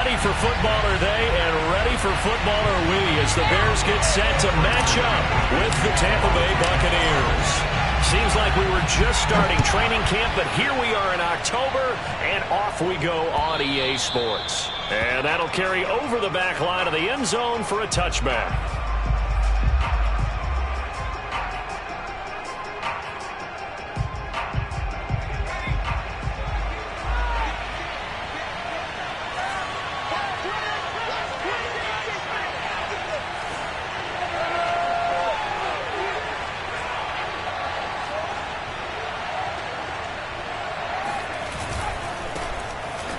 Ready for football are they, and ready for football are we as the Bears get set to match up with the Tampa Bay Buccaneers. Seems like we were just starting training camp, but here we are in October, and off we go on EA Sports. And that'll carry over the back line of the end zone for a touchback.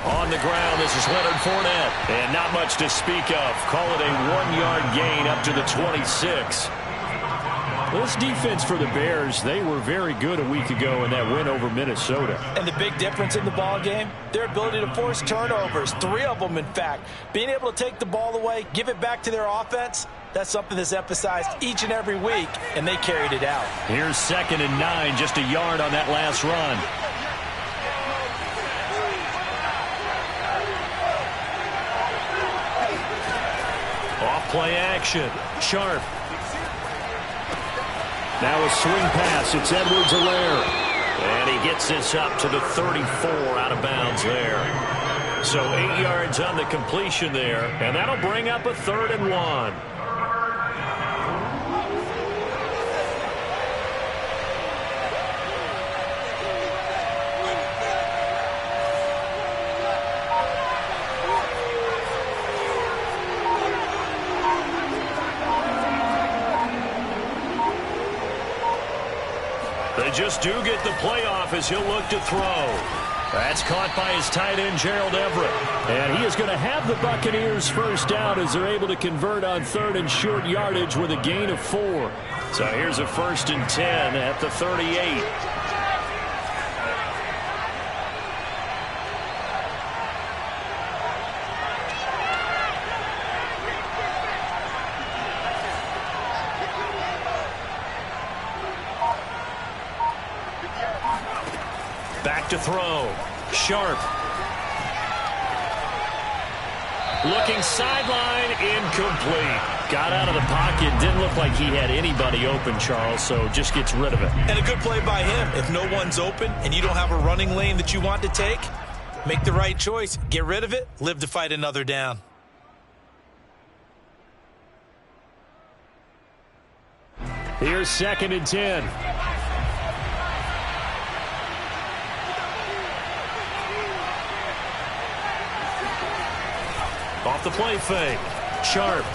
On the ground, this is Leonard Fournette. And not much to speak of. Call it a 1-yard gain up to the 26. This defense for the Bears, they were very good a week ago in that win over Minnesota. And the big difference in the ball game, their ability to force turnovers, 3 of them in fact. Being able to take the ball away, give it back to their offense, that's something that's emphasized each and every week, and they carried it out. Here's 2nd and 9, just a yard on that last run. Play action. Sharp. Now a swing pass. It's Edwards-Helaire. And he gets this up to the 34 out of bounds there. So 8 yards on the completion there. And that'll bring up a 3rd and 1. They just do get the playoff as he'll look to throw. That's caught by his tight end, Gerald Everett. And he is going to have the Buccaneers first down as they're able to convert on 3rd and short yardage with a gain of 4. So here's a 1st and 10 at the 38. Back to throw. Sharp. Looking sideline, incomplete. Got out of the pocket. Didn't look like he had anybody open, Charles, so just gets rid of it. And a good play by him. If no one's open and you don't have a running lane that you want to take, make the right choice. Get rid of it. Live to fight another down. Here's 2nd and 10. Off the play fake. Sharp.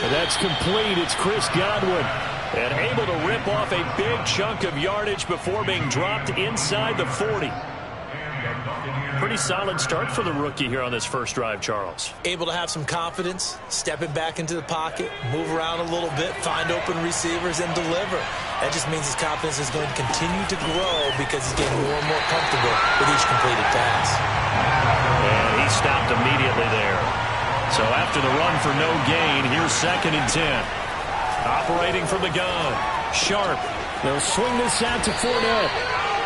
And that's complete. It's Chris Godwin. And able to rip off a big chunk of yardage before being dropped inside the 40. Pretty solid start for the rookie here on this first drive, Charles. Able to have some confidence, stepping back into the pocket, move around a little bit, find open receivers, and deliver. That just means his confidence is going to continue to grow because he's getting more and more comfortable with each completed pass. And he stopped immediately there. So after the run for no gain, here's 2nd and 10. Operating from the gun. Sharp. They'll swing this out to Fournette.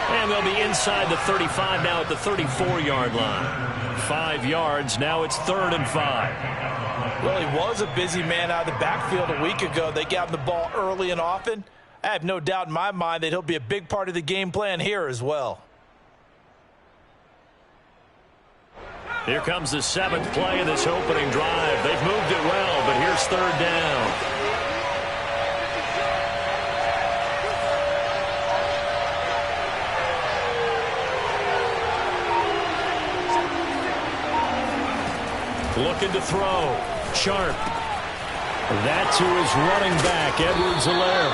And they'll be inside the 35 now at the 34-yard line. 5 yards. Now it's 3rd and 5. Well, he was a busy man out of the backfield a week ago. They got him the ball early and often. I have no doubt in my mind that he'll be a big part of the game plan here as well. Here comes the 7th play of this opening drive. They've moved it well, but here's 3rd down. Looking to throw. Sharp. That to his running back, Edwards-Helaire.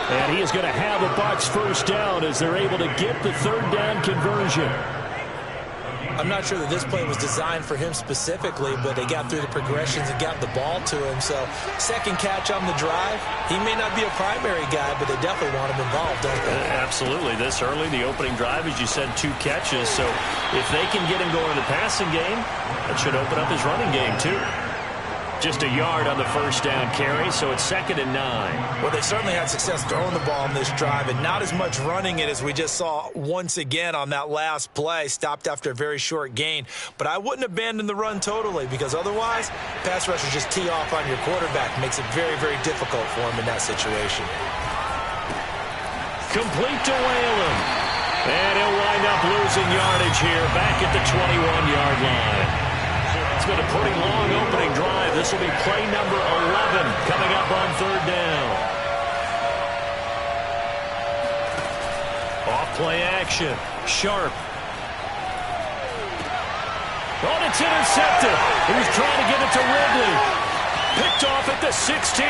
And he is going to have a Bucs first down as they're able to get the 3rd down conversion. I'm not sure that this play was designed for him specifically, but they got through the progressions and got the ball to him. So, 2nd catch on the drive. He may not be a primary guy, but they definitely want him involved, don't they? Absolutely. This early, the opening drive, as you said, 2 catches. So, if they can get him going in the passing game, that should open up his running game, too. Just a yard on the first down carry, so it's 2nd and 9. Well, they certainly had success throwing the ball in this drive, and not as much running it as we just saw once again on that last play. Stopped after a very short gain. But I wouldn't abandon the run totally, because otherwise, pass rushers just tee off on your quarterback. Makes it very, very difficult for him in that situation. Complete to Whalen. And he'll wind up losing yardage here back at the 21-yard line. It's been a pretty long opening drive. This will be play number 11 coming up on 3rd down. Off play action. Sharp. Oh, it's intercepted. He was trying to get it to Ridley. Picked off at the 16.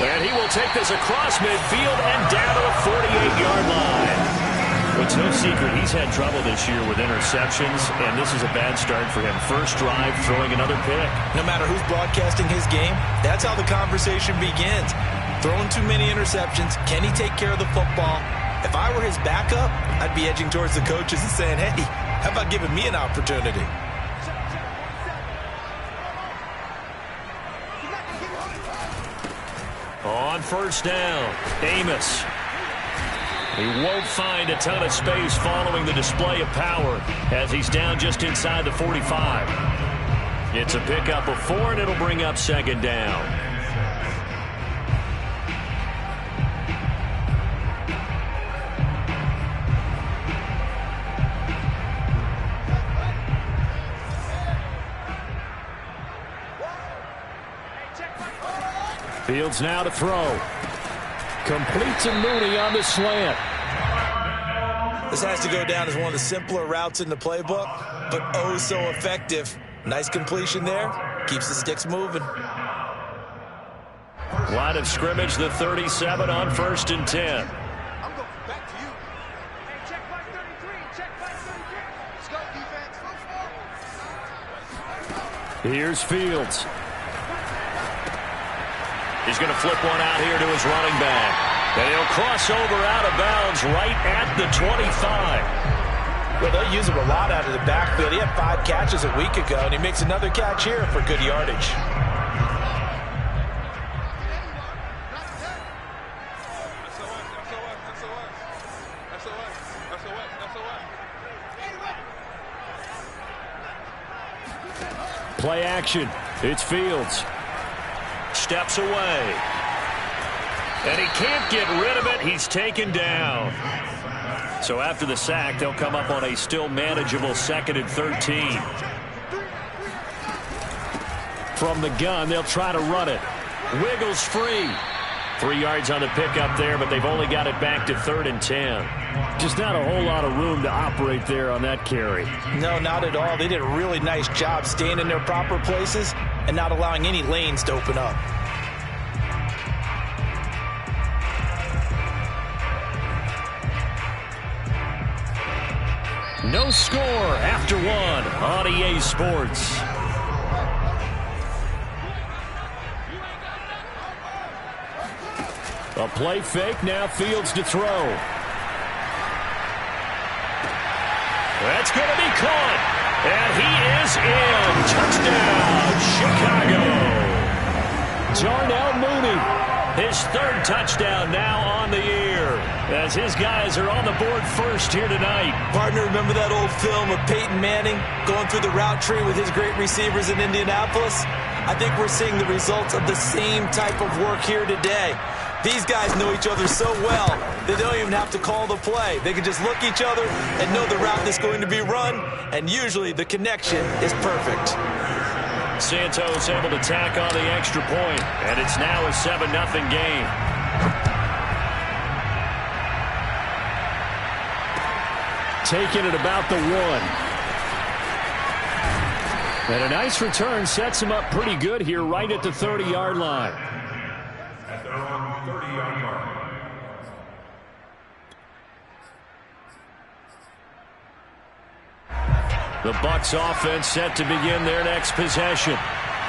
And he will take this across midfield and down to the 48-yard line. It's no secret he's had trouble this year with interceptions, and this is a bad start for him. First drive, throwing another pick. No matter who's broadcasting his game, that's how the conversation begins. Throwing too many interceptions. Can he take care of the football? If I were his backup, I'd be edging towards the coaches and saying, hey, how about giving me an opportunity? On first down, Amos. He won't find a ton of space following the display of power as he's down just inside the 45. It's a pickup of 4, and it'll bring up 2nd down. Fields now to throw. Complete to Mooney on the slant. This has to go down as one of the simpler routes in the playbook, but oh so effective. Nice completion there. Keeps the sticks moving. Line of scrimmage, the 37 on 1st and 10. I'm going back to you. Hey, check 533. Check 533. Let's go, defense. Here's Fields. He's going to flip one out here to his running back. And he'll cross over out of bounds right at the 25. Well, they'll use him a lot out of the backfield. He had 5 catches a week ago, and he makes another catch here for good yardage. Play action. It's Fields. Steps away. And he can't get rid of it. He's taken down. So after the sack, they'll come up on a still manageable 2nd and 13. From the gun, they'll try to run it. Wiggles free. 3 yards on the pickup there, but they've only got it back to 3rd and 10. Just not a whole lot of room to operate there on that carry. No, not at all. They did a really nice job staying in their proper places and not allowing any lanes to open up. No score after 1 on EA Sports. A play fake, now Fields to throw. That's going to be caught. And he is in. Touchdown, Chicago. Darnell Mooney, his 3rd touchdown now on the year, as his guys are on the board first here tonight. Partner, remember that old film of Peyton Manning going through the route tree with his great receivers in Indianapolis? I think we're seeing the results of the same type of work here today. These guys know each other so well, they don't even have to call the play. They can just look each other and know the route that's going to be run, and usually the connection is perfect. Santos able to tack on the extra point, and it's now a 7-0 game. Taking it about the 1. And a nice return sets him up pretty good here right at the 30-yard line. At their own 30-yard line. The Bucs offense set to begin their next possession.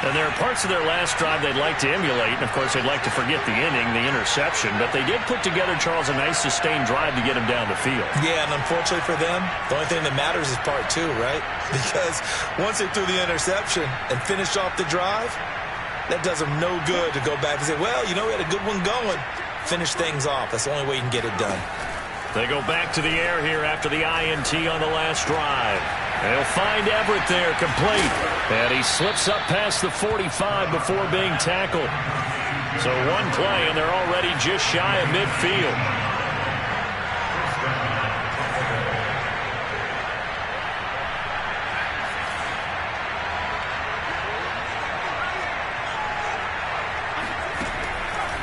And there are parts of their last drive they'd like to emulate. And, of course, they'd like to forget the inning, the interception. But they did put together, Charles, a nice sustained drive to get him down the field. Yeah, and unfortunately for them, the only thing that matters is part two, right? Because once they threw the interception and finished off the drive, that does them no good to go back and say, well, you know, we had a good one going. Finish things off. That's the only way you can get it done. They go back to the air here after the INT on the last drive. They'll find Everett there, complete. And he slips up past the 45 before being tackled. So one play, and they're already just shy of midfield.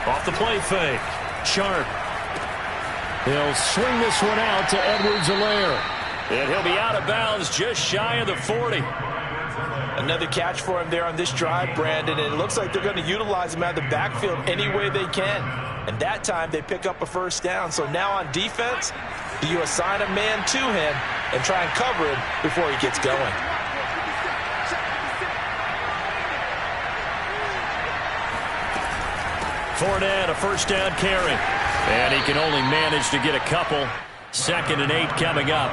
Off the play fake. Sharp. He'll swing this one out to Edwards-Helaire. And he'll be out of bounds just shy of the 40. Another catch for him there on this drive, Brandon. And it looks like they're going to utilize him out of the backfield any way they can. And that time they pick up a first down. So now on defense, do you assign a man to him and try and cover him before he gets going? Fournette, a first down carry. And he can only manage to get a couple. 2nd and 8 coming up.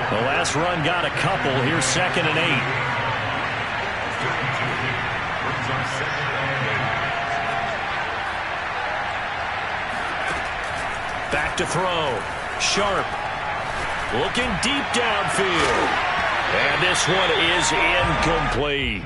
The last run got a couple. Here's 2nd and 8. Back to throw. Sharp. Looking deep downfield. And this one is incomplete.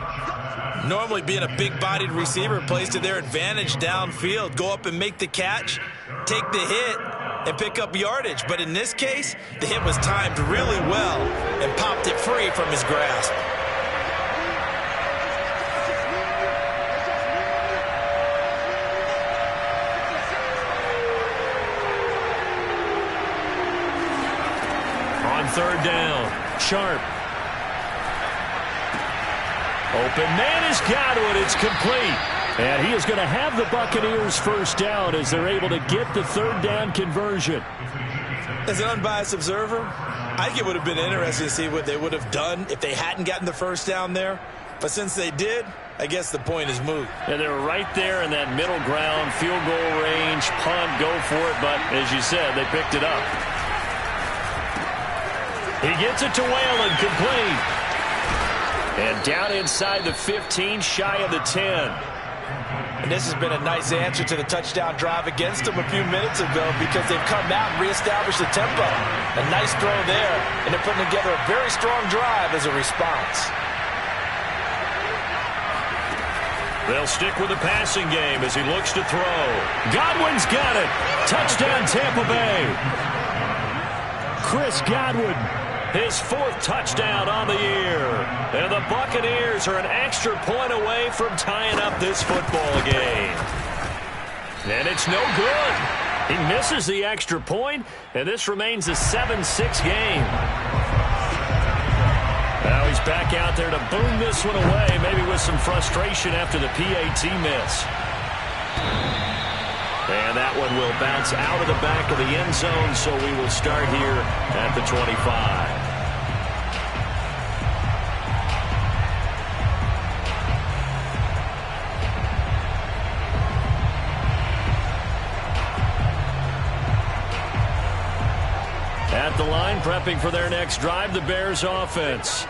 Normally being a big-bodied receiver plays to their advantage downfield. Go up and make the catch, take the hit, and pick up yardage. But in this case, the hit was timed really well and popped it free from his grasp. On 3rd down, Sharp. Open man is Godwin. It's complete. And he is going to have the Buccaneers first down as they're able to get the 3rd down conversion. As an unbiased observer, I think it would have been interesting to see what they would have done if they hadn't gotten the first down there. But since they did, I guess the point is moot. And they're right there in that middle ground, field goal range, punt, go for it. But as you said, they picked it up. He gets it to Whalen, complete. And down inside the 15, shy of the 10. And this has been a nice answer to the touchdown drive against them a few minutes ago because they've come out and reestablished the tempo. A nice throw there, and they're putting together a very strong drive as a response. They'll stick with the passing game as he looks to throw. Godwin's got it. Touchdown, Tampa Bay. Chris Godwin. His 4th touchdown on the year. And the Buccaneers are an extra point away from tying up this football game. And it's no good. He misses the extra point, and this remains a 7-6 game. Now he's back out there to boom this one away, maybe with some frustration after the PAT miss. And that one will bounce out of the back of the end zone, so we will start here at the 25. At the line, prepping for their next drive, the Bears offense.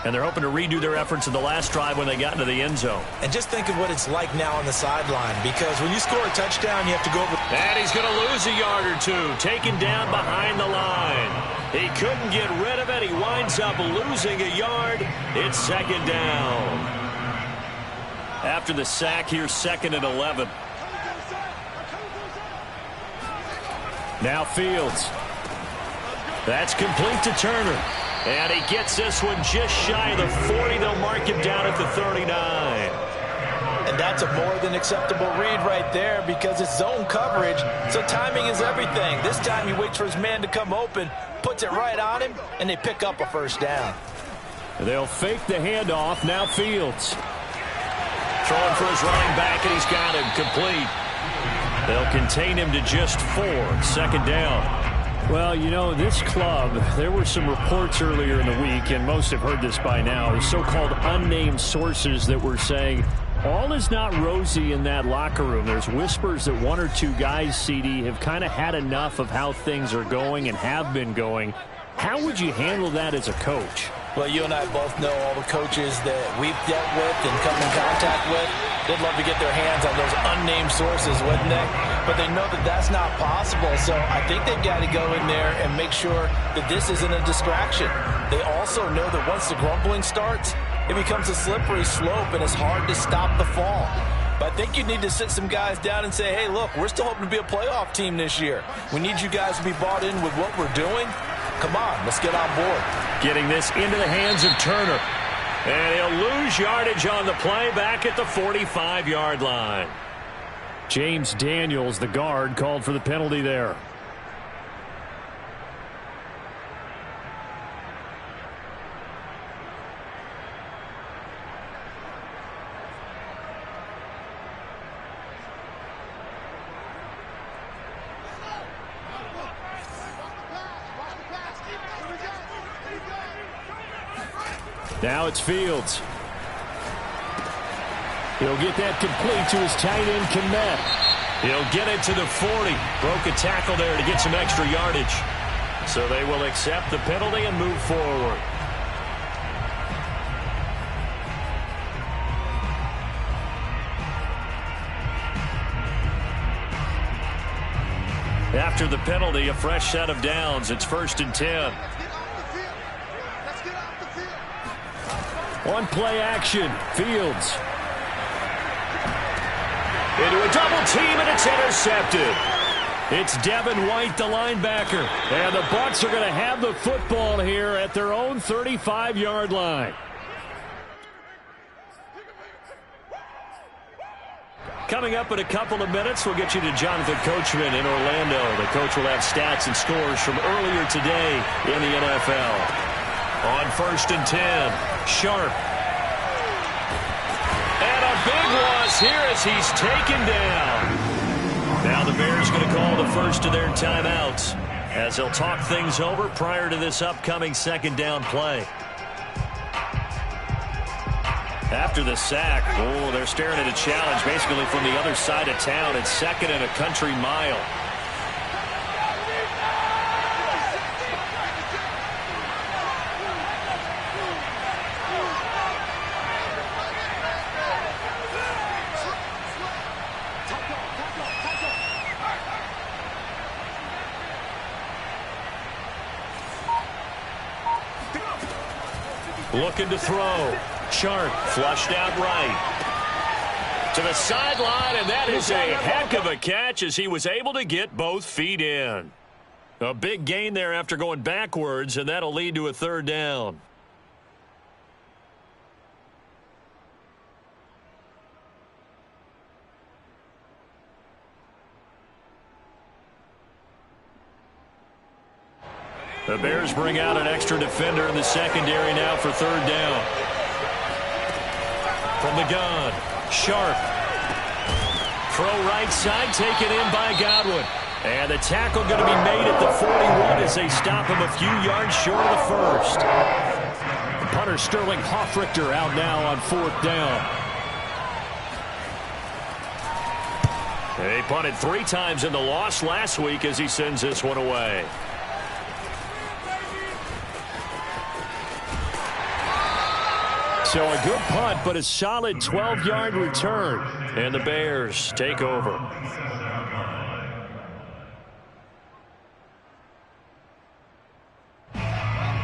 And they're hoping to redo their efforts in the last drive when they got into the end zone. And just think of what it's like now on the sideline, because when you score a touchdown, you have to go over. And he's going to lose a yard or two, taken down behind the line. He couldn't get rid of it. He winds up losing a yard. It's 2nd down. After the sack, here's 2nd and 11. Now Fields. That's complete to Turner. And he gets this one just shy of the 40. They'll mark him down at the 39. And that's a more than acceptable read right there because it's zone coverage, so timing is everything. This time he waits for his man to come open, puts it right on him, and they pick up a first down. They'll fake the handoff. Now Fields. Throwing for his running back, and he's got him complete. They'll contain him to just 4. 2nd down. Well, you know, this club, there were some reports earlier in the week, and most have heard this by now, so-called unnamed sources that were saying All is not rosy in that locker room. There's whispers that one or two guys, CD, have kind of had enough of how things are going and have been going. How would you handle that as a coach? Well, you and I both know all the coaches that we've dealt with and come in contact with. They'd love to get their hands on those unnamed sources, wouldn't they? But they know that that's not possible. So I think they've got to go in there and make sure that this isn't a distraction. They also know that once the grumbling starts, it becomes a slippery slope, and it's hard to stop the fall. But I think you need to sit some guys down and say, hey, look, we're still hoping to be a playoff team this year. We need you guys to be bought in with what we're doing. Come on, let's get on board. Getting this into the hands of Turner. And he'll lose yardage on the play back at the 45-yard line. James Daniels, the guard, called for the penalty there. Now it's Fields. He'll get that complete to his tight end, Kmet. He'll get it to the 40. Broke a tackle there to get some extra yardage. So they will accept the penalty and move forward. After the penalty, a fresh set of downs. It's 1st and 10. On play action, Fields. Into a double team, and it's intercepted. It's Devin White, the linebacker. And the Bucs are going to have the football here at their own 35-yard line. Coming up in a couple of minutes, we'll get you to Jonathan Coachman in Orlando. The coach will have stats and scores from earlier today in the NFL. On 1st and 10, Sharp. And a big loss here as he's taken down. Now the Bears going to call the first of their timeouts as they'll talk things over prior to this upcoming 2nd down play. After the sack, they're staring at a challenge basically from the other side of town. It's 2nd and a country mile. Looking to throw. Sharp flushed out right. To the sideline, and that is a heck of a catch as he was able to get both feet in. A big gain there after going backwards, and that'll lead to a 3rd down. The Bears bring out an extra defender in the secondary now for 3rd down. From the gun, Sharp. Throw right side, taken in by Godwin. And the tackle going to be made at the 41 as they stop him a few yards short of the 1st. The punter Sterling Hoffrichter out now on 4th down. They punted 3 times in the loss last week as he sends this one away. So a good punt, but a solid 12-yard return. And the Bears take over.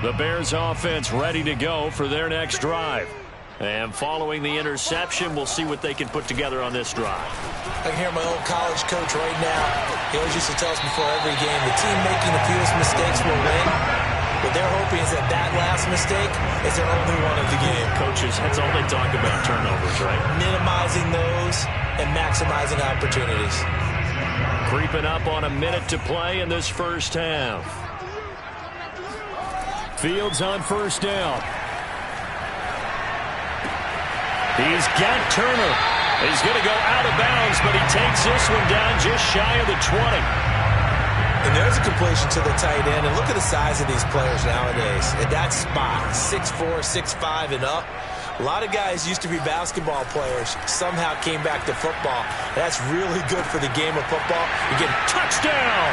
The Bears offense ready to go for their next drive. And following the interception, we'll see what they can put together on this drive. I can hear my old college coach right now. He always used to tell us before every game, the team making the fewest mistakes will win. What they're hoping is that last mistake is their only one of the game. Coaches, that's all they talk about, turnovers, right? Minimizing those and maximizing opportunities. Creeping up on a minute to play in this first half. Fields on 1st down. He's got Turner. He's going to go out of bounds, but he takes this one down just shy of the 20. And there's a completion to the tight end. And look at the size of these players nowadays. At that spot, 6'4", 6'5", and up. A lot of guys used to be basketball players, somehow came back to football. That's really good for the game of football. You get touchdown!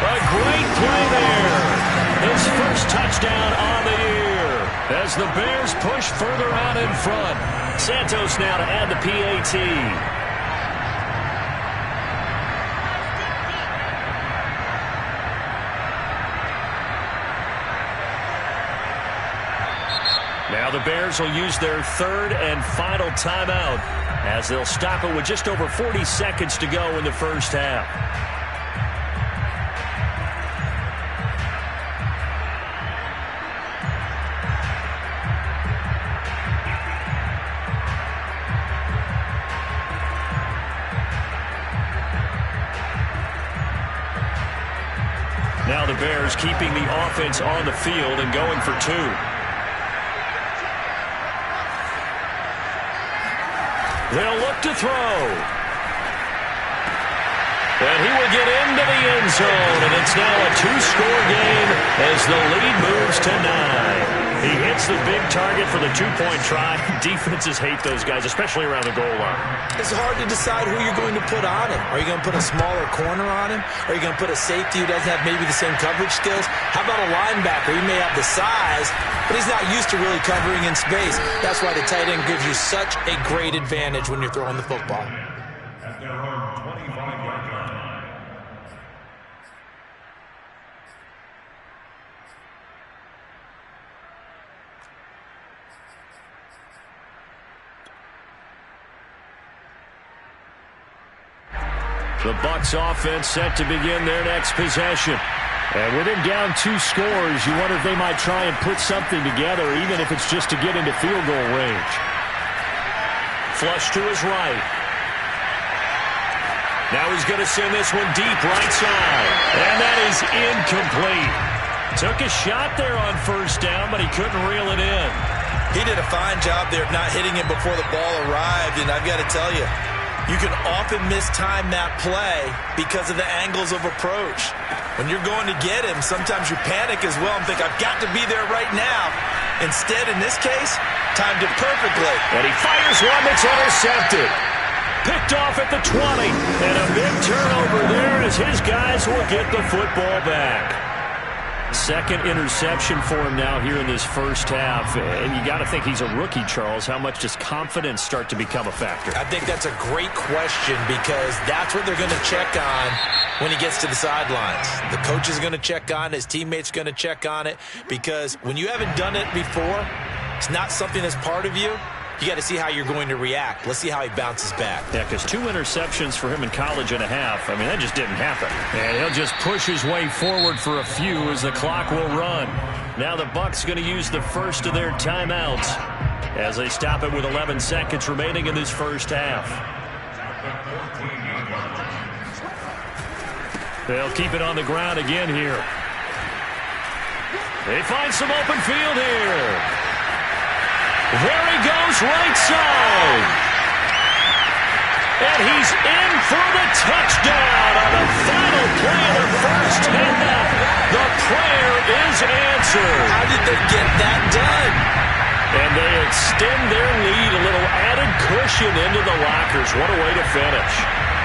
A great play there. His first touchdown on the year as the Bears push further out in front. Santos now to add the PAT. Now the Bears will use their third and final timeout as they'll stop it with just over 40 seconds to go in the first half. Now the Bears keeping the offense on the field and going for two. They'll look to throw. And he will get into the end zone, and it's now a two-score game as the lead moves to 9. He hits the big target for the two-point try. Defenses hate those guys, especially around the goal line. It's hard to decide who you're going to put on him. Are you going to put a smaller corner on him? Are you going to put a safety who doesn't have maybe the same coverage skills? How about a linebacker? He may have the size, but he's not used to really covering in space. That's why the tight end gives you such a great advantage when you're throwing the football. At their own 25-yard line. The Bucs offense set to begin their next possession. And with him down 2 scores, you wonder if they might try and put something together, even if it's just to get into field goal range. Flush to his right. Now he's going to send this one deep right side. And that is incomplete. Took a shot there on first down, but he couldn't reel it in. He did a fine job there of not hitting it before the ball arrived, and I've got to tell you, you can often mistime that play because of the angles of approach. When you're going to get him, sometimes you panic as well and think, I've got to be there right now. Instead, in this case, timed it perfectly. And he fires one that's intercepted. Picked off at the 20. And a big turnover there as his guys will get the football back. Second interception for him now here in this first half. And you got to think he's a rookie, Charles. How much does confidence start to become a factor? I think that's a great question because that's what they're going to check on when he gets to the sidelines. The coach is going to check on it. His teammates are going to check on it because when you haven't done it before, it's not something that's part of you. You got to see how you're going to react. Let's see how he bounces back. Yeah, because 2 interceptions for him in college and a half. I mean, that just didn't happen. And he'll just push his way forward for a few as the clock will run. Now the Bucs going to use the first of their timeouts as they stop it with 11 seconds remaining in this first half. They'll keep it on the ground again here. They find some open field here. There he goes, right side. And he's in for the touchdown on the final play of the first half. The prayer is answered. How did they get that done? And they extend their lead, a little added cushion into the lockers. What a way to finish.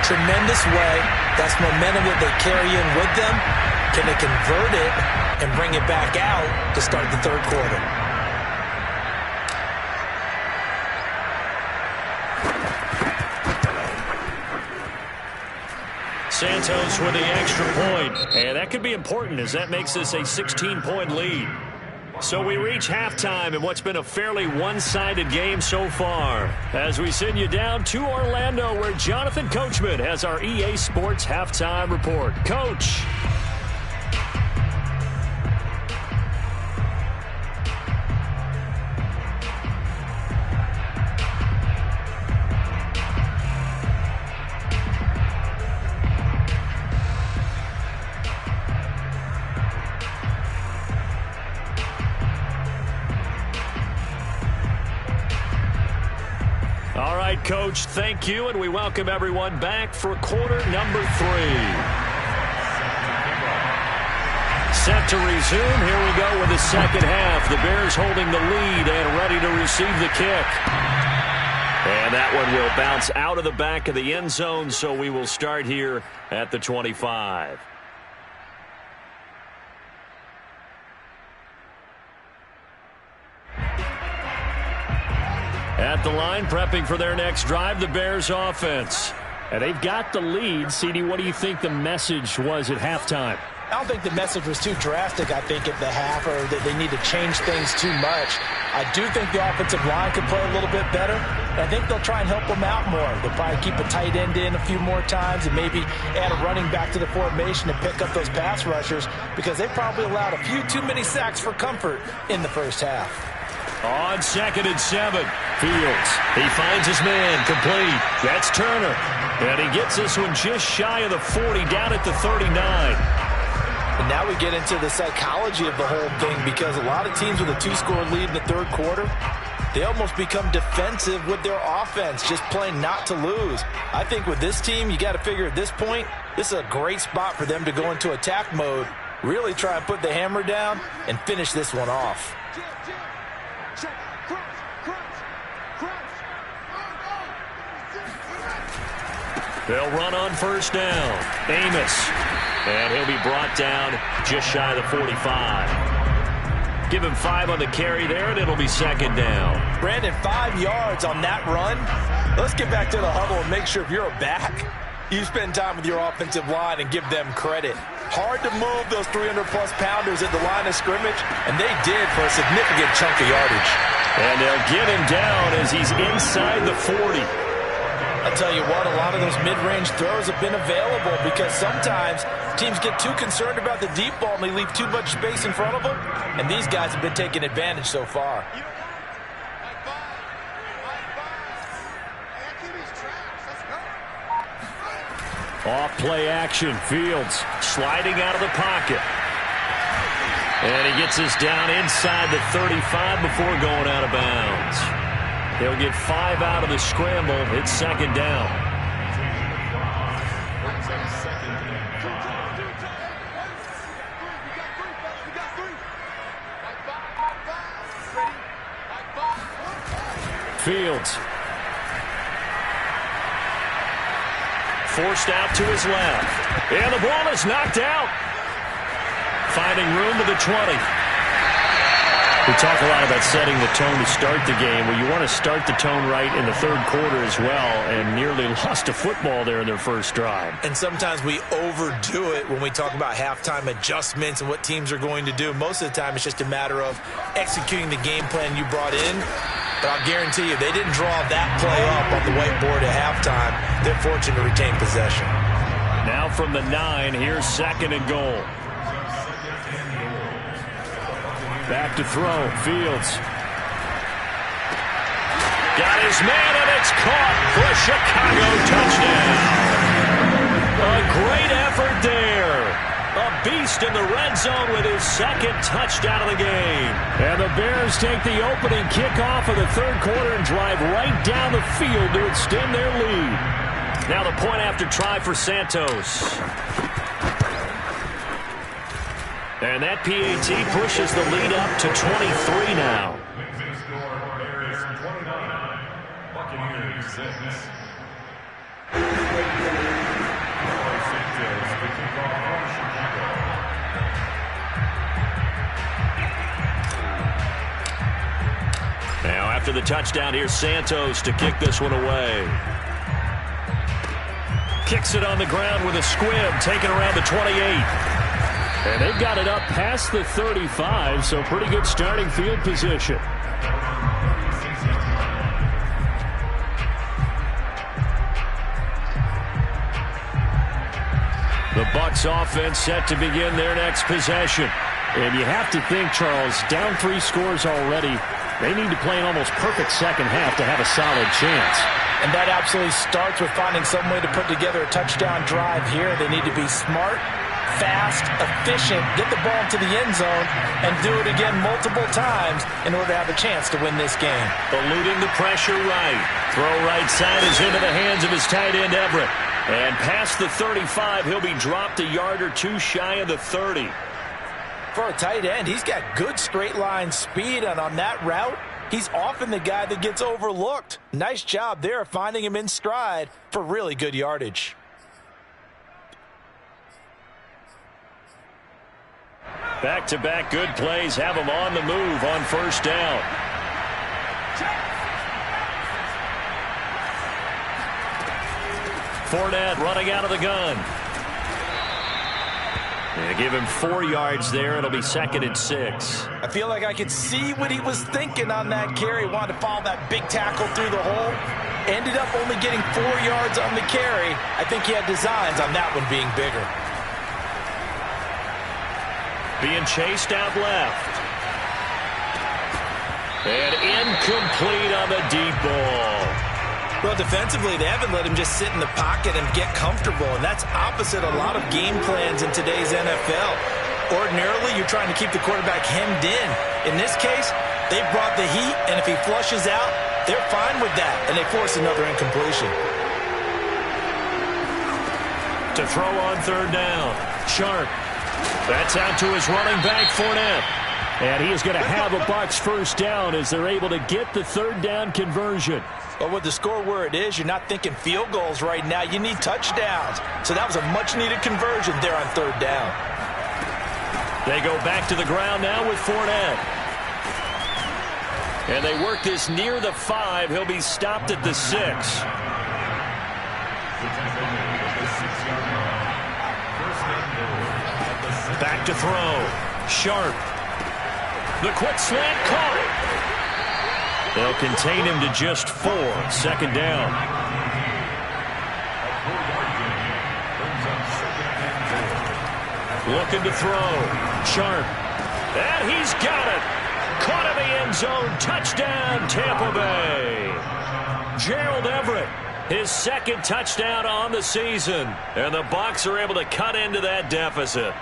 Tremendous way. That's momentum that they carry in with them. Can they convert it and bring it back out to start the third quarter? Santos with the extra point, and that could be important as that makes this a 16-point lead. So we reach halftime in what's been a fairly one-sided game so far as we send you down to Orlando where Jonathan Coachman has our EA Sports Halftime Report. Coach. All right, Coach, thank you, and we welcome everyone back for quarter number 3. set to resume. Here we go with the second half. The Bears holding the lead and ready to receive the kick. And that one will bounce out of the back of the end zone, so we will start here at the 25. At the line, prepping for their next drive, the Bears offense. And they've got the lead. CD, what do you think the message was at halftime? I don't think the message was too drastic, I think, at the half, or that they need to change things too much. I do think the offensive line could play a little bit better. And I think they'll try and help them out more. They'll probably keep a tight end in a few more times and maybe add a running back to the formation and pick up those pass rushers, because they probably allowed a few too many sacks for comfort in the first half. On 2nd and 7, Fields. He finds his man, complete. That's Turner. And he gets this one just shy of the 40, down at the 39. And now we get into the psychology of the whole thing, because a lot of teams with a 2-score lead in the third quarter, they almost become defensive with their offense, just playing not to lose. I think with this team, you got to figure at this point, this is a great spot for them to go into attack mode, really try and put the hammer down and finish this one off. They'll run on first down. Amos. And he'll be brought down just shy of the 45. Give him 5 on the carry there, and it'll be second down. Brandon, 5 yards on that run. Let's get back to the huddle and make sure if you're a back, you spend time with your offensive line and give them credit. Hard to move those 300-plus pounders at the line of scrimmage, and they did for a significant chunk of yardage. And they'll get him down as he's inside the 40. I'll tell you what, a lot of those mid-range throws have been available, because sometimes teams get too concerned about the deep ball and they leave too much space in front of them, and these guys have been taking advantage so far. Off play action, Fields sliding out of the pocket. And he gets this down inside the 35 before going out of bounds. He'll get 5 out of the scramble. It's second down. Fields. Forced out to his left. And the ball is knocked out. Finding room to the 20. We talk a lot about setting the tone to start the game. Well, you want to start the tone right in the third quarter as well, and nearly lost a football there in their first drive. And sometimes we overdo it when we talk about halftime adjustments and what teams are going to do. Most of the time, it's just a matter of executing the game plan you brought in. But I'll guarantee you, they didn't draw that play up on the whiteboard at halftime. They're fortunate to retain possession. Now from the 9, here's 2nd and goal. Back to throw, Fields. Got his man, and it's caught for a Chicago touchdown. A great effort there. A beast in the red zone with his 2nd touchdown of the game. And the Bears take the opening kickoff of the third quarter and drive right down the field to extend their lead. Now the point after try for Santos. And that PAT pushes the lead up to 23 now. Now after the touchdown, here's Santos to kick this one away. Kicks it on the ground with a squib, taken around the 28. And they've got it up past the 35, so pretty good starting field position. The Bucs offense set to begin their next possession. And you have to think, Charles, down 3 scores already. They need to play an almost perfect second half to have a solid chance. And that absolutely starts with finding some way to put together a touchdown drive here. They need to be smart, fast, efficient, get the ball to the end zone, and do it again multiple times in order to have a chance to win this game. Eluding the pressure right. Throw right side is into the hands of his tight end, Everett. And past the 35, he'll be dropped a yard or 2 shy of the 30. for a tight end, he's got good straight line speed, and on that route, he's often the guy that gets overlooked. Nice job there finding him in stride for really good yardage. Back-to-back good plays have him on the move on first down. Fournette running out of the gun. They give him 4 yards there. It'll be 2nd and 6. I feel like I could see what he was thinking on that carry. Wanted to follow that big tackle through the hole. Ended up only getting 4 yards on the carry. I think he had designs on that one being bigger. Being chased out left. And incomplete on the deep ball. Well, defensively, they haven't let him just sit in the pocket and get comfortable, and that's opposite a lot of game plans in today's NFL. Ordinarily, you're trying to keep the quarterback hemmed in. In this case, they brought the heat, and if he flushes out, they're fine with that, and they force another incompletion. To throw on third down. Sharp. That's out to his running back, Fournette. And he is going to have a Bucs first down as they're able to get the third down conversion. But with the score where it is, you're not thinking field goals right now. You need touchdowns. So that was a much-needed conversion there on third down. They go back to the ground now with Fournette. And they work this near the 5. He'll be stopped at the 6. Back to throw. Sharp. The quick slant caught. They'll contain him to just 4. 2nd down. Looking to throw. Sharp. And he's got it. Caught in the end zone. Touchdown, Tampa Bay. Gerald Everett, his 2nd touchdown on the season. And the Bucs are able to cut into that deficit.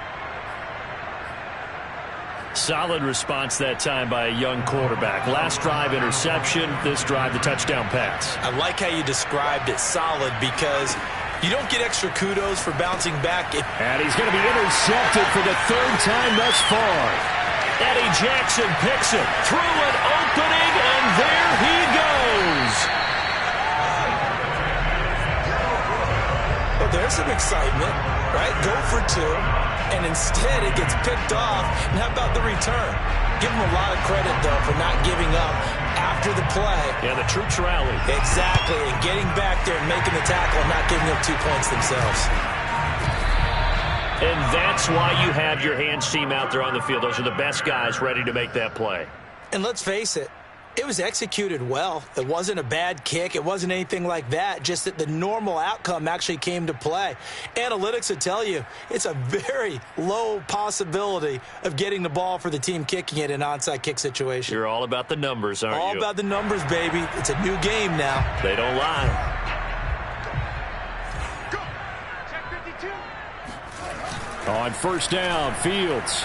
Solid response that time by a young quarterback. Last drive, interception. This drive, the touchdown pass. I like how you described it, solid, because you don't get extra kudos for bouncing back. And he's going to be intercepted for the 3rd time thus far. Eddie Jackson picks it through an opening, and there he goes. Well, there's some excitement, right? Go for 2. And instead it gets picked off. And how about the return? Give him a lot of credit, though, for not giving up after the play. Yeah, the troops rally. Exactly, and getting back there and making the tackle and not giving up 2 points themselves. And that's why you have your hands team out there on the field. Those are the best guys ready to make that play. And let's face it, it was executed well. It wasn't a bad kick. It wasn't anything like that, just that the normal outcome actually came to play. Analytics will tell you it's a very low possibility of getting the ball for the team kicking it in an onside kick situation. You're all about the numbers, aren't you? All about the numbers, baby. It's a new game now. They don't lie. Go. Check 52. On first down, Fields.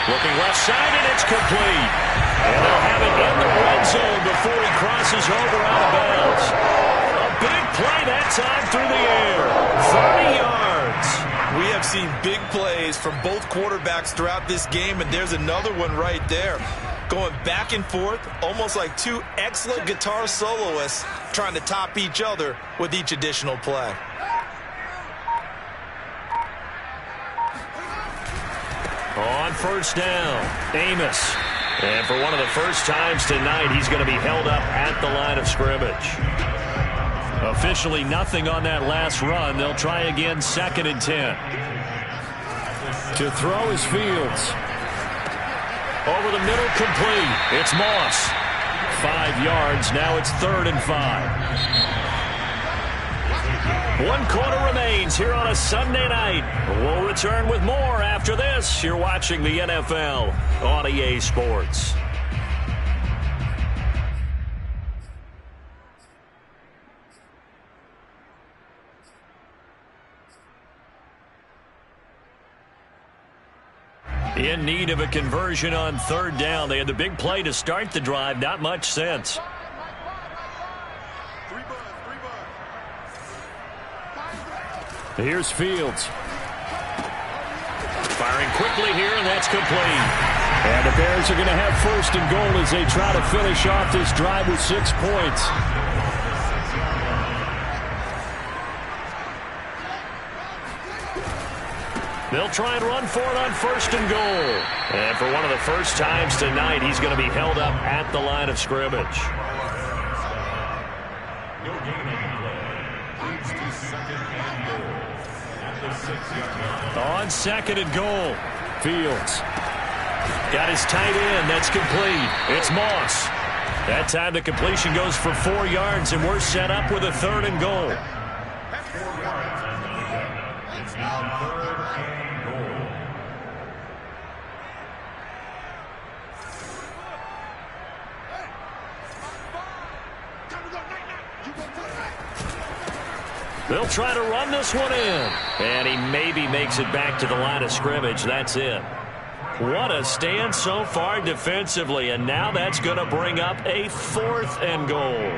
Looking left side, and it's complete. And they'll have it in the red zone before he crosses over out of bounds. A big play that time through the air. 30 yards. We have seen big plays from both quarterbacks throughout this game, and there's another one right there. Going back and forth, almost like 2 excellent guitar soloists trying to top each other with each additional play. On first down, Amos. And for one of the first times tonight, he's going to be held up at the line of scrimmage. Officially nothing on that last run. They'll try again, 2nd and 10. To throw is Fields. Over the middle, complete. It's Moss. 5 yards. Now it's 3rd and 5. 1 quarter remains here on a Sunday night. We'll return with more after this. You're watching the NFL on EA Sports. In need of a conversion on 3rd down. They had the big play to start the drive. Not much sense. Here's Fields. Firing quickly here, and that's complete. And the Bears are going to have first and goal as they try to finish off this drive with 6 points. They'll try and run for it on first and goal. And for one of the first times tonight, he's going to be held up at the line of scrimmage. No gain on the play. Leads to second and goal. At the 6-yard line. On second and goal, Fields. Got his tight end. That's complete. It's Moss. That time the completion goes for 4 yards, and we're set up with a third and goal. 4 yards on the pickup. It's now third and goal. They'll try to run this one in. And he maybe makes it back to the line of scrimmage. That's it. What a stand so far defensively. And now that's going to bring up a 4th and goal.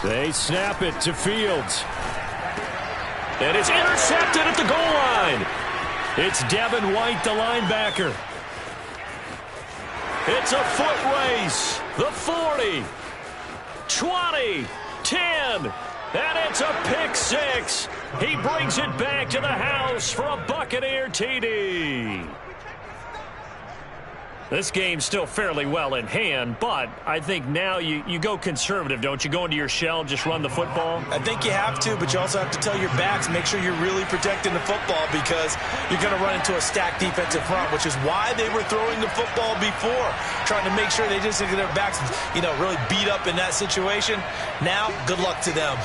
They snap it to Fields. And it's intercepted at the goal line. It's Devin White, the linebacker. It's a foot race. The 40, 20, 10, and it's a pick 6. He brings it back to the house for a Buccaneer TD. This game's still fairly well in hand, but I think now you go conservative, don't you? Go into your shell, just run the football? I think you have to, but you also have to tell your backs, make sure you're really protecting the football because you're going to run into a stacked defensive front, which is why they were throwing the football before, trying to make sure they just get their backs, really beat up in that situation. Now, good luck to them.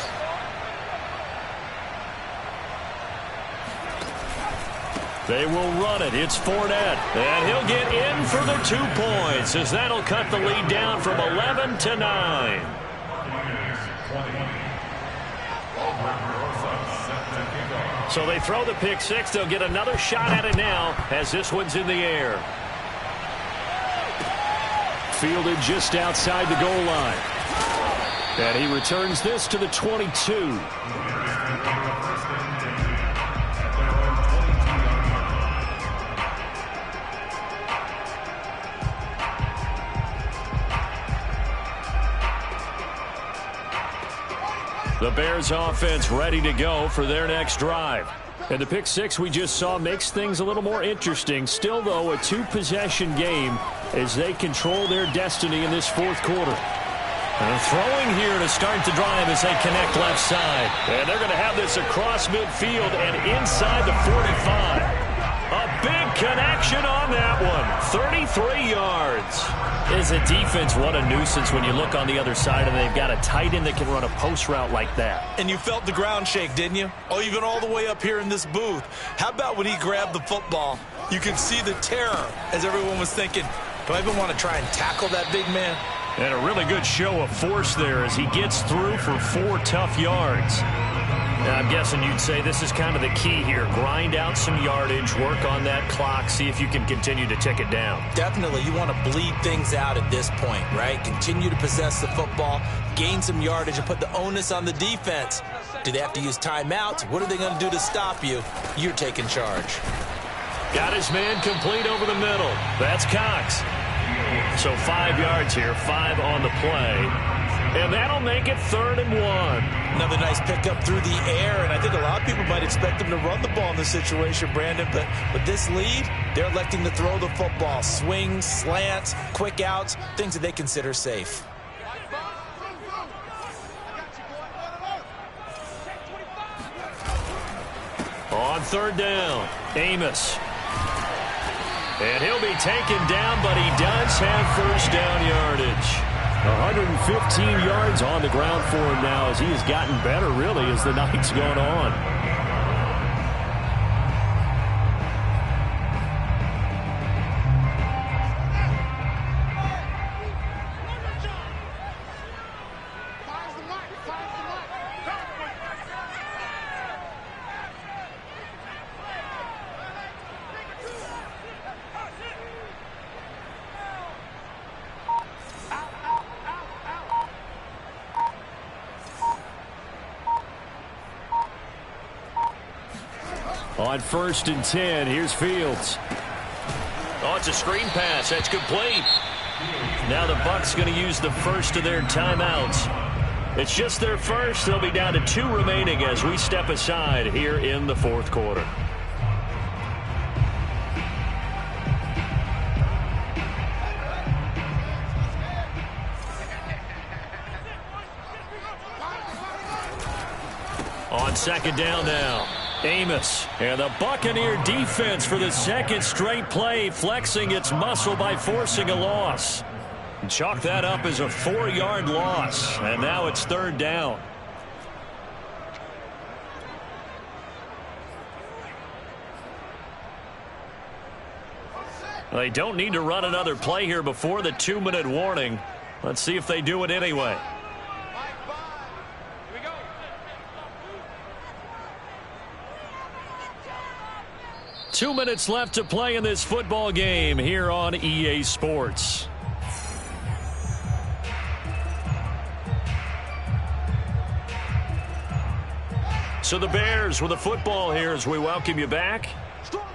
They will run it. It's Fournette. And he'll get in for the 2 points as that'll cut the lead down from 11 to 9. So they throw the pick 6. They'll get another shot at it now as this one's in the air. Fielded just outside the goal line. And he returns this to the 22. The Bears offense ready to go for their next drive. And the pick 6 we just saw makes things a little more interesting. Still, though, a 2-possession game as they control their destiny in this 4th quarter. And throwing here to start the drive as they connect left side. And they're going to have this across midfield and inside the 45. A big connection on that one. 33 yards. As a defense, what a nuisance when you look on the other side and they've got a tight end that can run a post route like that. And you felt the ground shake, didn't you? Oh, even all the way up here in this booth. How about when he grabbed the football? You could see the terror as everyone was thinking, do I even want to try and tackle that big man? And a really good show of force there as he gets through for 4 tough yards. Now, I'm guessing you'd say this is kind of the key here. Grind out some yardage, work on that clock, see if you can continue to tick it down. Definitely. You want to bleed things out at this point, right? Continue to possess the football, gain some yardage, and put the onus on the defense. Do they have to use timeouts? What are they going to do to stop you? You're taking charge. Got his man complete over the middle. That's Cox. So 5 yards here, 5 on the play. And that'll make it 3rd and 1. Another nice pickup through the air, and I think a lot of people might expect him to run the ball in this situation, Brandon, but with this lead, they're electing to throw the football. Swings, slants, quick outs, things that they consider safe. On 3rd down, Amos. And he'll be taken down, but he does have first down yardage. 115 yards on the ground for him now as he has gotten better, really, as the night's gone on. On 1st and 10, here's Fields. Oh, it's a screen pass. That's complete. Now the Bucs going to use the first of their timeouts. It's just their first. They'll be down to 2 remaining as we step aside here in the 4th quarter. On 2nd down now, Amos. And the Buccaneer defense for the 2nd straight play, flexing its muscle by forcing a loss. Chalk that up as a 4-yard loss, and now it's 3rd down. They don't need to run another play here before the 2-minute warning. Let's see if they do it anyway. 2 minutes left to play in this football game here on EA Sports. So the Bears with the football here as we welcome you back.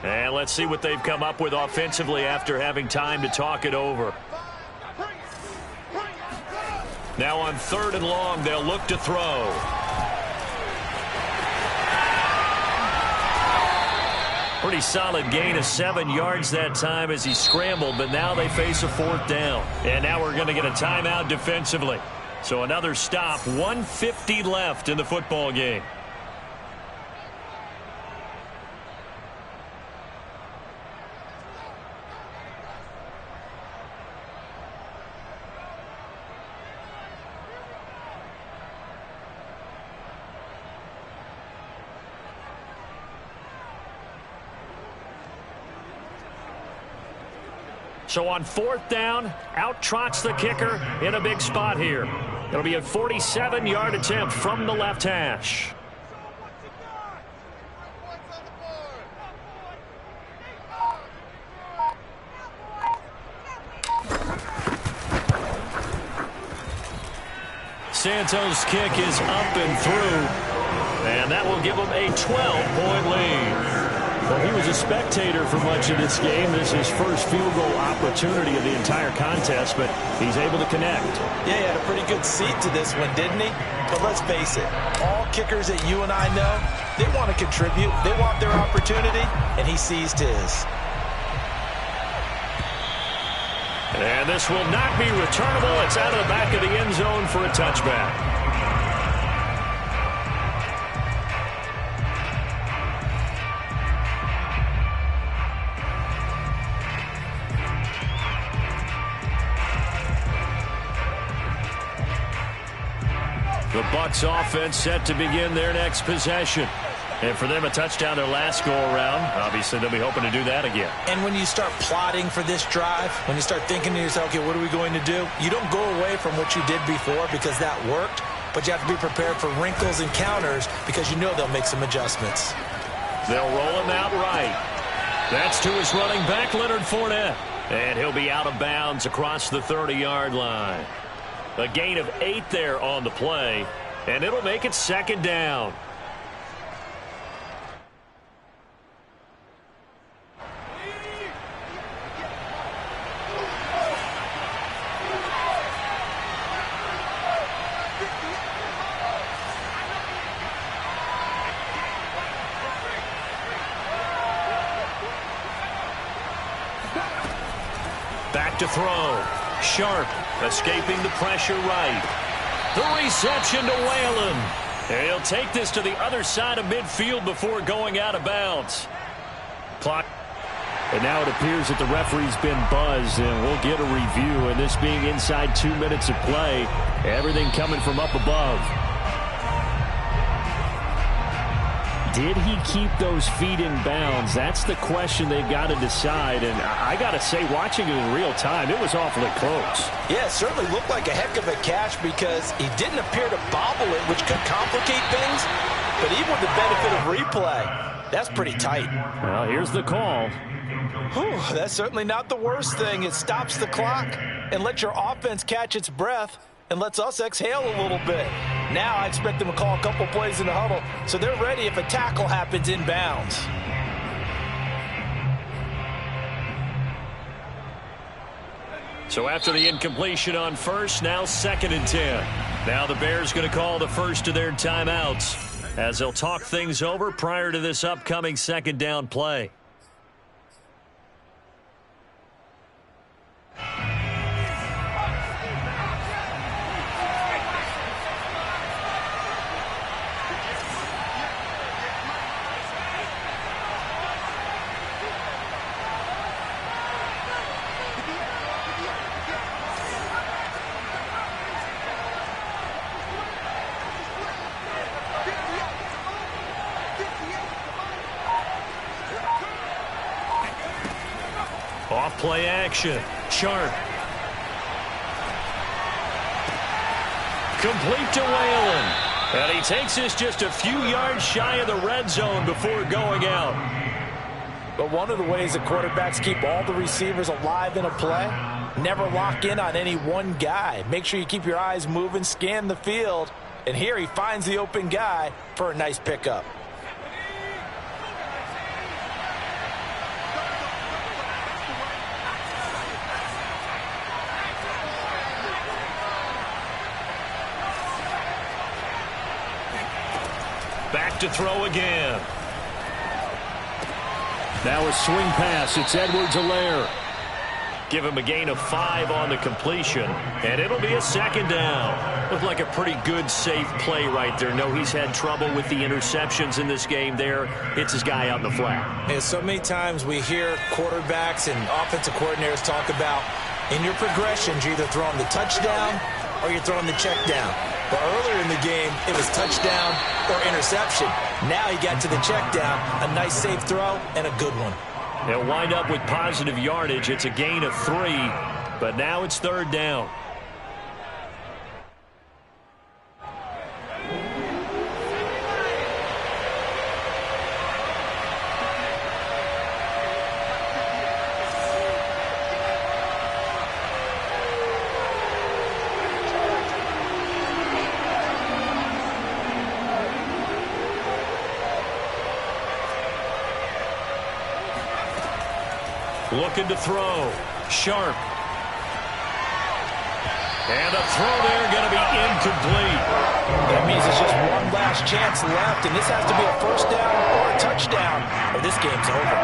And let's see what they've come up with offensively after having time to talk it over. Now on 3rd and long, they'll look to throw. Pretty solid gain of 7 yards that time as he scrambled, but now they face a 4th down. And now we're going to get a timeout defensively. So another stop, 1:50 left in the football game. So on 4th down, out trots the kicker in a big spot here. It'll be a 47-yard attempt from the left hash. Santos' kick is up and through, and that will give them a 12-point lead. Well, he was a spectator for much of this game. This is his first field goal opportunity of the entire contest, but he's able to connect. Yeah, he had a pretty good seat to this one, didn't he? But let's face it, all kickers that you and I know, they want to contribute. They want their opportunity, and he seized his. And this will not be returnable. It's out of the back of the end zone for a touchback. The Bucs offense set to begin their next possession. And for them, a touchdown their last go-around. Obviously, they'll be hoping to do that again. And when you start plotting for this drive, when you start thinking to yourself, okay, what are we going to do? You don't go away from what you did before because that worked, but you have to be prepared for wrinkles and counters because you know they'll make some adjustments. They'll roll him out right. That's to his running back, Leonard Fournette. And he'll be out of bounds across the 30-yard line. A gain of 8 there on the play, and it'll make it 2nd down. Back to throw. Sharp escaping the pressure right. The reception to Whalen. And he'll take this to the other side of midfield before going out of bounds. Clock. And now it appears that the referee's been buzzed, and we'll get a review. And this being inside 2 minutes of play, everything coming from up above. Did he keep those feet in bounds? That's the question they've got to decide. And I got to say, watching it in real time, it was awfully close. Yeah, it certainly looked like a heck of a catch because he didn't appear to bobble it, which could complicate things. But even with the benefit of replay, that's pretty tight. Well, here's the call. Whew, that's certainly not the worst thing. It stops the clock and lets your offense catch its breath and lets us exhale a little bit. Now I expect them to call a couple plays in the huddle so they're ready if a tackle happens inbounds. So after the incompletion on first, now 2nd and 10. Now the Bears going to call the first of their timeouts as they'll talk things over prior to this upcoming 2nd down play. Off-play action. Sharp. Complete to Whalen. And he takes this just a few yards shy of the red zone before going out. But one of the ways that quarterbacks keep all the receivers alive in a play, never lock in on any one guy. Make sure you keep your eyes moving, scan the field. And here he finds the open guy for a nice pickup. Back to throw again. Now a swing pass. It's Edwards-Helaire. Give him a gain of 5 on the completion, and it'll be a 2nd down. Looked like a pretty good, safe play right there. No, he's had trouble with the interceptions in this game there. Hits his guy out in the flat. And so many times we hear quarterbacks and offensive coordinators talk about in your progressions, you're either throwing the touchdown or you're throwing the check down. But earlier in the game, it was touchdown or interception. Now he got to the check down, a nice safe throw, and a good one. They'll wind up with positive yardage. It's a gain of 3, but now it's 3rd down. Looking to throw. Sharp. And a throw there going to be incomplete. That means it's just one last chance left, and this has to be a 1st down or a touchdown, or this game's over.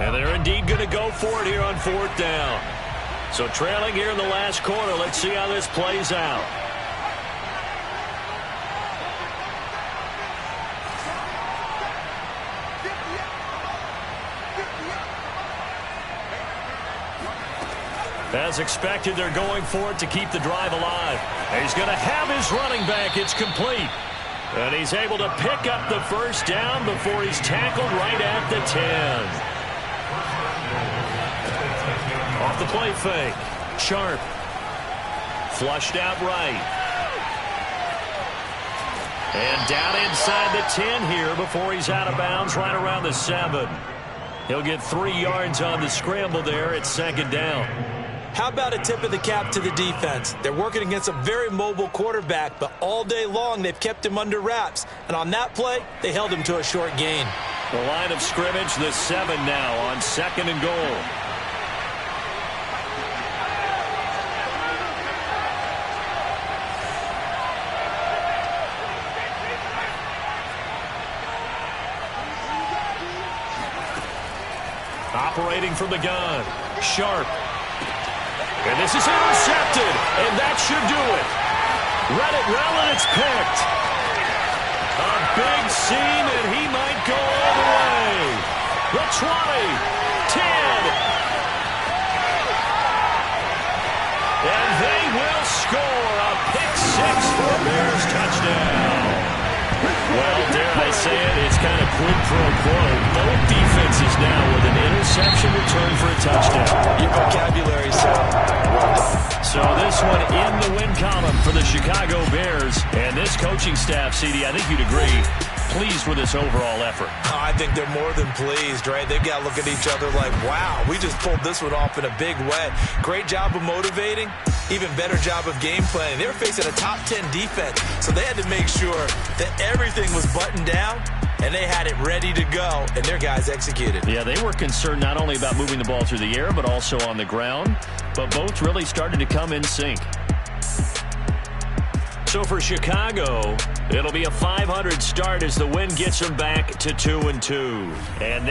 And they're indeed going to go for it here on 4th down. So trailing here in the last quarter. Let's see how this plays out. As expected, they're going for it to keep the drive alive. He's going to have his running back. It's complete. And he's able to pick up the 1st down before he's tackled right at the 10. Off the play fake. Sharp. Flushed out right. And down inside the 10 here before he's out of bounds right around the 7. He'll get 3 yards on the scramble there at 2nd down. How about a tip of the cap to the defense? They're working against a very mobile quarterback, but all day long they've kept him under wraps. And on that play, they held him to a short gain. The line of scrimmage, the 7 now on 2nd and goal. Operating from the gun. Sharp. And this is intercepted, and that should do it. Read it well, and it's picked. A big seam, and he might go all the way. The 20, 10. And they will score a pick 6 for a Bears touchdown. Well, dare I say it, it's kind of quid pro quo. Both defenses now with an interception return for a touchdown. Your vocabulary, sir. So this one in the win column for the Chicago Bears. And this coaching staff, CD, I think you'd agree, pleased with this overall effort. I think they're more than pleased, right? They've got to look at each other like, wow, we just pulled this one off in a big way. Great job of motivating. even better job of game planning. They were facing a top 10 defense, so they had to make sure that everything was buttoned down, and they had it ready to go, and their guys executed. Yeah, they were concerned not only about moving the ball through the air, but also on the ground. But both really started to come in sync. So for Chicago, it'll be a 500 start as the win gets them back to 2-2. And